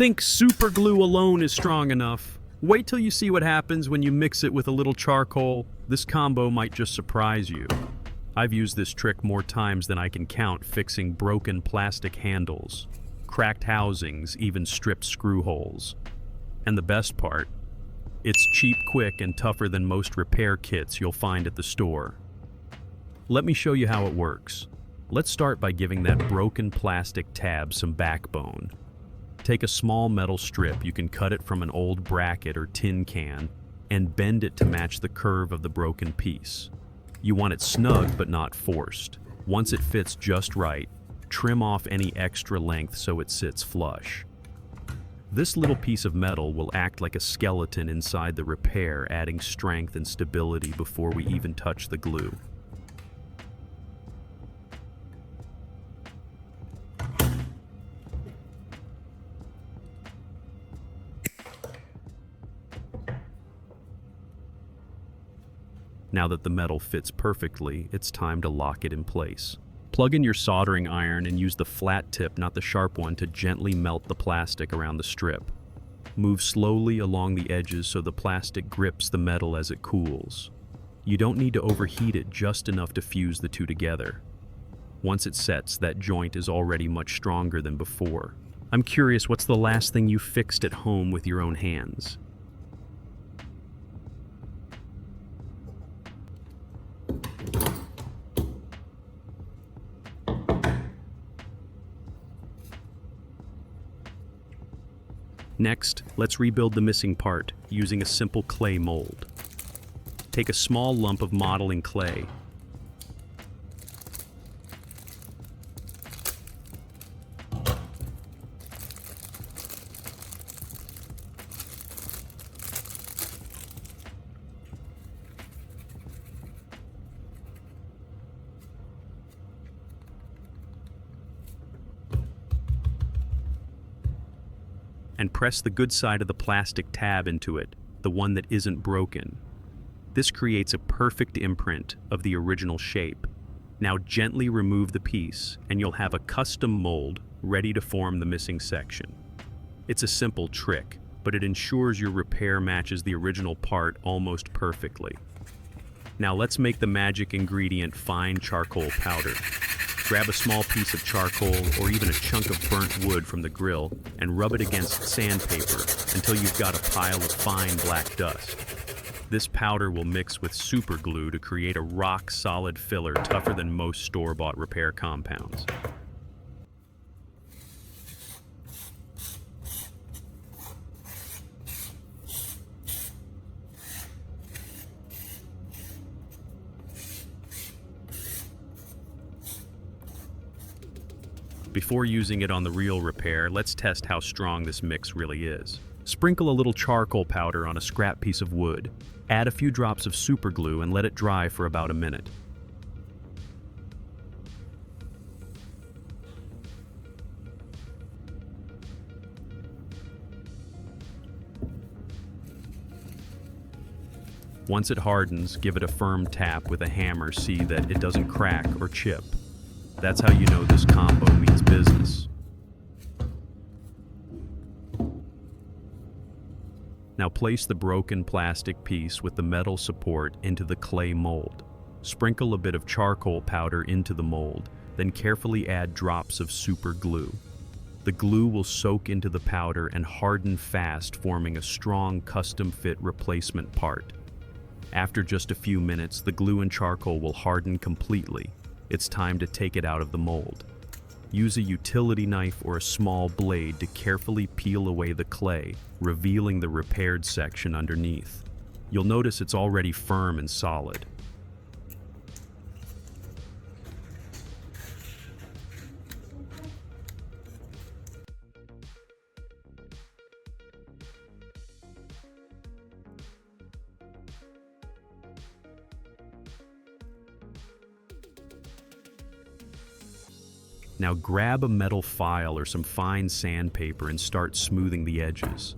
think super glue alone is strong enough. Wait till you see what happens when you mix it with a little charcoal. This combo might just surprise you. I've used this trick more times than I can count, fixing broken plastic handles, cracked housings, even stripped screw holes. And the best part, it's cheap, quick, and tougher than most repair kits you'll find at the store. Let me show you how it works. Let's start by giving that broken plastic tab some backbone. Take a small metal strip, you can cut it from an old bracket or tin can, and bend it to match the curve of the broken piece. You want it snug but not forced. Once it fits just right, trim off any extra length so it sits flush. This little piece of metal will act like a skeleton inside the repair, adding strength and stability before we even touch the glue. Now that the metal fits perfectly, it's time to lock it in place. Plug in your soldering iron and use the flat tip, not the sharp one, to gently melt the plastic around the strip. Move slowly along the edges so the plastic grips the metal as it cools. You don't need to overheat it, just enough to fuse the two together. Once it sets, that joint is already much stronger than before. I'm curious, what's the last thing you fixed at home with your own hands? Next, let's rebuild the missing part using a simple clay mold. Take a small lump of modeling clay. And press the good side of the plastic tab into it, the one that isn't broken. This creates a perfect imprint of the original shape. Now gently remove the piece, and you'll have a custom mold ready to form the missing section. It's a simple trick, but it ensures your repair matches the original part almost perfectly. Now let's make the magic ingredient, fine charcoal powder. Grab a small piece of charcoal or even a chunk of burnt wood from the grill and rub it against sandpaper until you've got a pile of fine black dust. This powder will mix with super glue to create a rock-solid filler tougher than most store-bought repair compounds. Before using it on the real repair, let's test how strong this mix really is. Sprinkle a little charcoal powder on a scrap piece of wood. Add a few drops of super glue and let it dry for about a minute. Once it hardens, give it a firm tap with a hammer, see that it doesn't crack or chip. That's how you know this combo means business. Now place the broken plastic piece with the metal support into the clay mold. Sprinkle a bit of charcoal powder into the mold, then carefully add drops of super glue. The glue will soak into the powder and harden fast, forming a strong custom-fit replacement part. After just a few minutes, the glue and charcoal will harden completely. It's time to take it out of the mold. Use a utility knife or a small blade to carefully peel away the clay, revealing the repaired section underneath. You'll notice it's already firm and solid. Now grab a metal file or some fine sandpaper and start smoothing the edges.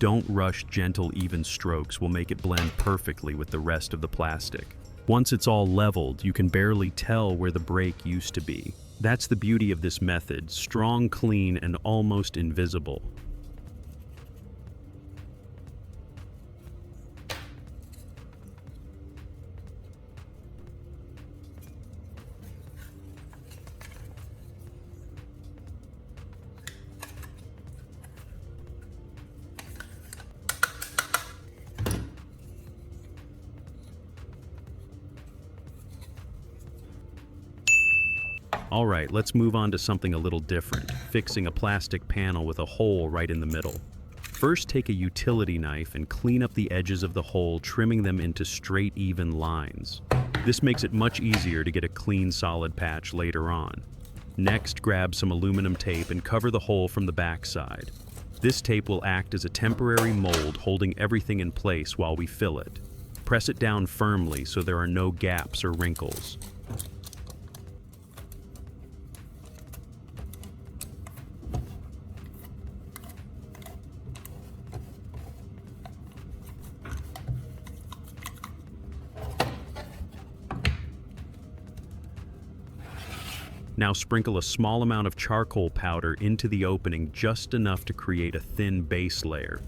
Don't rush. Gentle, even strokes will make it blend perfectly with the rest of the plastic. Once it's all leveled, you can barely tell where the break used to be. That's the beauty of this method: strong, clean, and almost invisible. Alright, let's move on to something a little different, fixing a plastic panel with a hole right in the middle. First, take a utility knife and clean up the edges of the hole, trimming them into straight, even lines. This makes it much easier to get a clean, solid patch later on. Next, grab some aluminum tape and cover the hole from the back side. This tape will act as a temporary mold, holding everything in place while we fill it. Press it down firmly so there are no gaps or wrinkles. Now sprinkle a small amount of charcoal powder into the opening, just enough to create a thin base layer.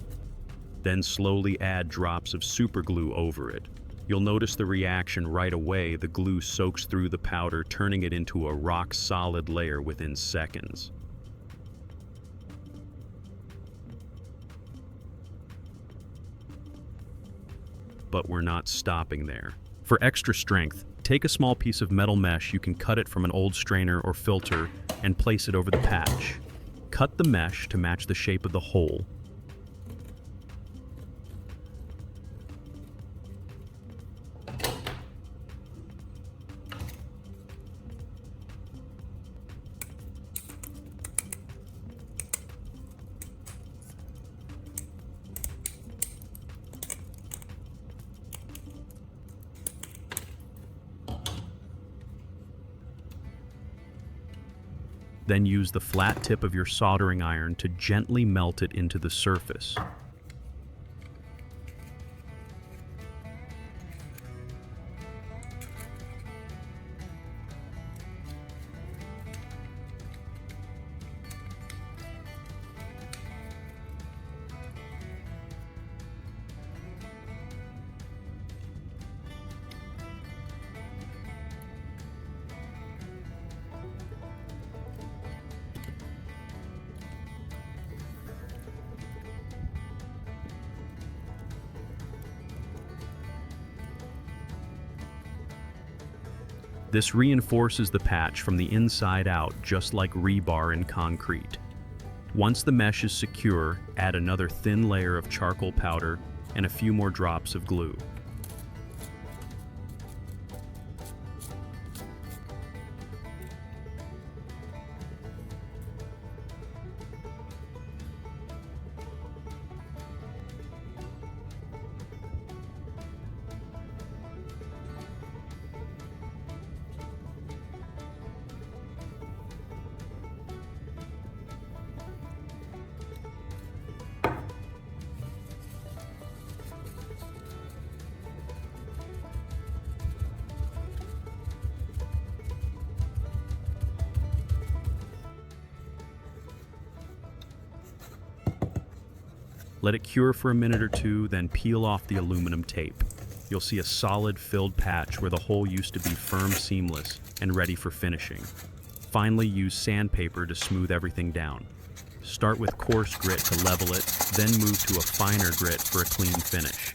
Then slowly add drops of super glue over it. You'll notice the reaction right away. The glue soaks through the powder, turning it into a rock-solid layer within seconds. But we're not stopping there. For extra strength, take a small piece of metal mesh. You can cut it from an old strainer or filter and place it over the patch. Cut the mesh to match the shape of the hole. Then use the flat tip of your soldering iron to gently melt it into the surface. This reinforces the patch from the inside out, just like rebar in concrete. Once the mesh is secure, add another thin layer of charcoal powder and a few more drops of glue. Let it cure for a minute or two, then peel off the aluminum tape. You'll see a solid filled patch where the hole used to be firm, seamless, and ready for finishing. Finally, use sandpaper to smooth everything down. Start with coarse grit to level it, then move to a finer grit for a clean finish.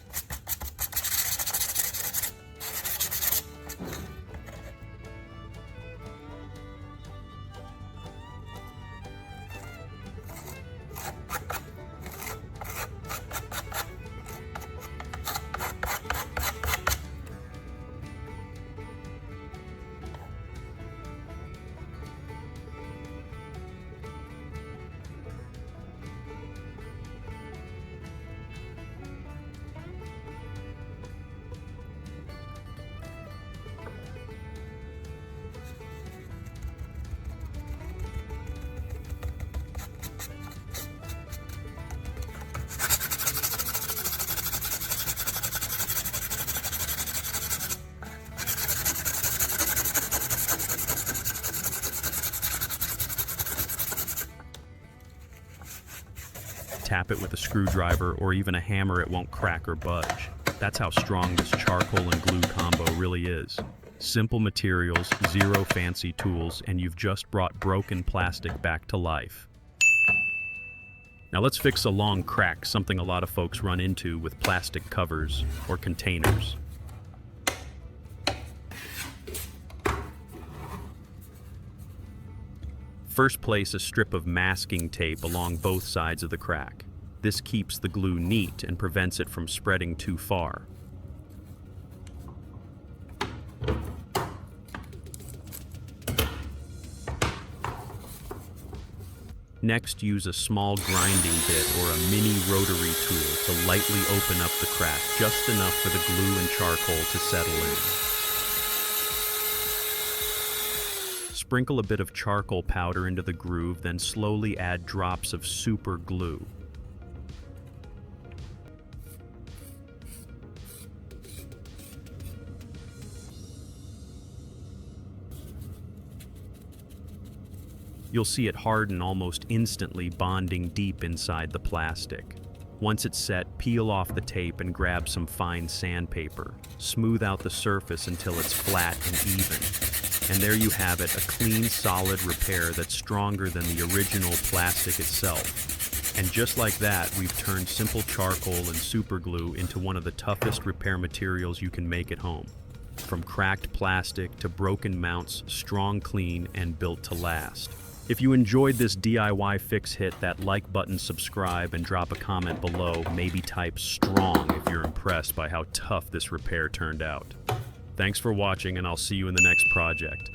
Tap it with a screwdriver or even a hammer, it won't crack or budge. That's how strong this charcoal and glue combo really is. Simple materials, zero fancy tools, and you've just brought broken plastic back to life. Now let's fix a long crack, something a lot of folks run into with plastic covers or containers. First, place a strip of masking tape along both sides of the crack. This keeps the glue neat and prevents it from spreading too far. Next, use a small grinding bit or a mini rotary tool to lightly open up the crack, just enough for the glue and charcoal to settle in. Sprinkle a bit of charcoal powder into the groove, then slowly add drops of super glue. You'll see it harden almost instantly, bonding deep inside the plastic. Once it's set, peel off the tape and grab some fine sandpaper. Smooth out the surface until it's flat and even. And there you have it, a clean, solid repair that's stronger than the original plastic itself. And just like that, we've turned simple charcoal and super glue into one of the toughest repair materials you can make at home. From cracked plastic to broken mounts, strong, clean, and built to last. If you enjoyed this DIY fix, hit that like button, subscribe, and drop a comment below. Maybe type strong if you're impressed by how tough this repair turned out. Thanks for watching, and I'll see you in the next project.